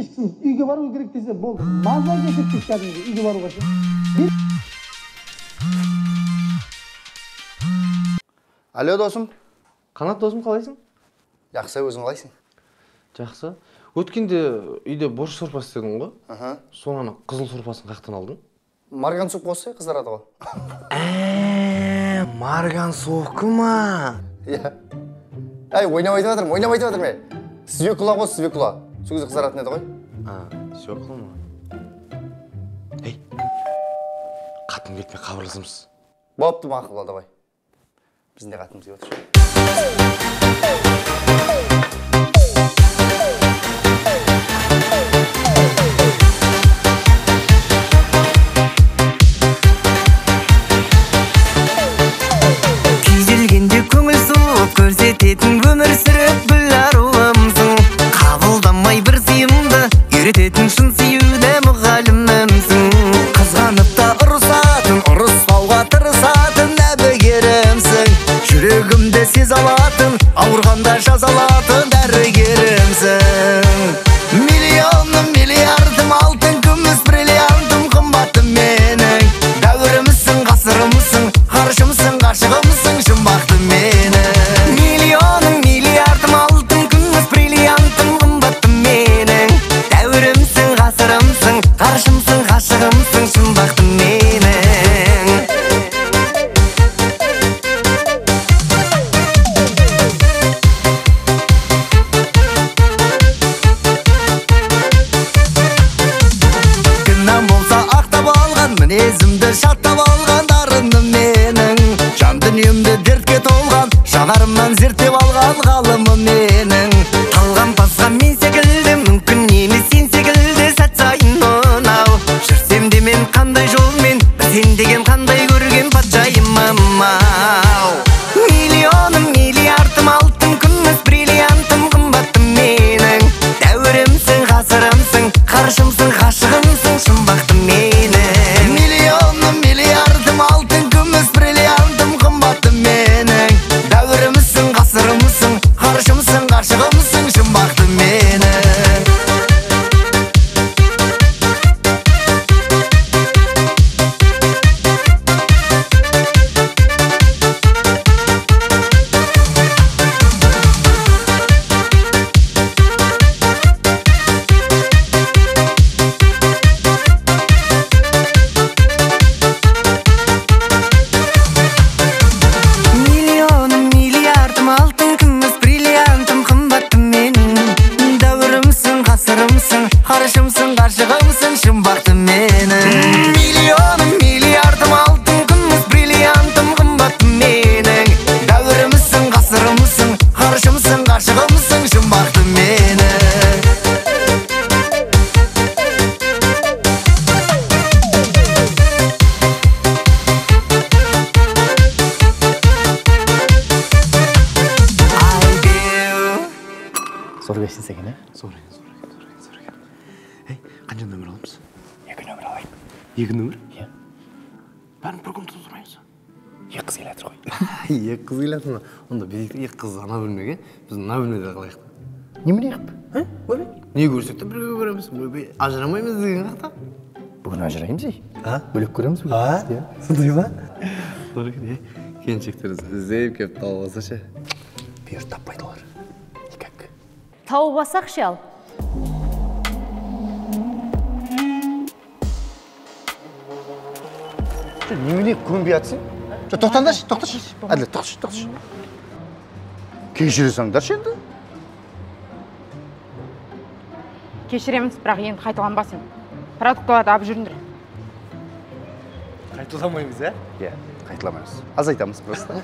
Ешсіз, үйге бару керек десе болды. Маза кетіп кәдімгі үйге баруға ше. Алло, досым. Қанат досым, қалайсың? Жақсы, өзің қалайсың? Жақсы. Өткенде үйде борщ сорпасы істедің ғой? Соны қызыл сорпасын қаяқтан алдың? Марган суп қосса қызарады ғой. Марган соққы ма? Иә. Әй, ойнап айтып жатырмын. Свекла қос, свекла. Сол кезде қызаратын еді ғой. Свекла ма? Ей, қатын кетпей хабарласамыз. Бопты, мақұл, давай. Біздің де қатынымыз келіп отыр. Күйзелгенде көңіл суып көрсететін өмір сүріп бұл аруымсың. Қабылдамай бір сыйымды үйрететін шын сүюді мұғалімімсің. Қызғанып та ұрысатын, ұрыспауға тырысатын әбігерімсің. Жүрегімді сез алатын, ауырғанда жазалатын дәрігерімсің. Миллионым, миллиардым, алтын, күміс, бриллиантым, қымбатым менің. Дәуірімсің, ғасырымсың, ғарышымсың, ғашығымсың, жұмбақты менің. Миллионым, миллиардым, алтын, күміс, бриллиантым, қымбатым менің. Дәуірімсің, ғасырымсың, ғарышымсың, ғашығымсың, жұмбақты менің. Күнәм болса ақтап алған, мінезімді шаттап алған дарыным менің. Жан дүниемді дертке толған, жанарымнан зерттеп алған ғалымым менің. Талған басқа мен секілді, мүмкін емес сен секілді сәт сайын мынау. Жүрсем де мен қандай жолмен, сен деген қандай көрген патшайымым-ау. Миллионым, миллиардым, алтын, күміс, бриллиантым, қымбаттым менің. Дәуірімсің, ғасырымсың, ғарышымсың, ғашығымсың, жұмбақтым менің. Миллионым, миллиардым, алтын, күміс, бриллиантым, қымбаттым менің. Дәуірімсің, ғасырымсың, ғарышымсың, ғашығымсың, жұмбақтым менің. Миллионым, миллиардым, алтын, күміс, бриллиантым, қымбаттым менің. Дәуірімсің, ғасырымсың, ғарышымсың, ғашығымсың, жұмбақтым менің. Миллионым, миллиардым, алтын, күміс, бриллиантым, қымбаттым менің. Дәуірімсің, ғасырымсың, ғарышымсың, ғашығымсың, жұмбақтым менің. Зор бесін сәкен, Зор екен. Ей, қанша нөмір аламыз? 2 нөмір алайын. 2 нөмір? Иә. Бәрін бір күн тұрмаймыз. 2 қыз келатыр ғой. 2 қыз келетін ма? Онда біз 2 қыз ана бөлмеге, біз мына бөлмеде қалайық. Немене қып? Не көрсек те бірге көреміз. Ажырамаймыз деген қақта. Бүгін ажыраймыз ей. Бөлек көреміз бүгін. Сондай ма? Зор екен, келіншектер іздеп келіп тауып алса ше. Бүйір таппайды олар. Никак. Тауып алсақ ше ал. Немене көнбей атсың? Тоқташы. Әділет, тоқташы. Кешіре саңдаршы енді. Кешіреміз, бірақ енді қайталанбасын. Продуктыларды алып жүріңдер. Қайталамаймыз, Иә, қайталамаймыз. Азайтамыз просто.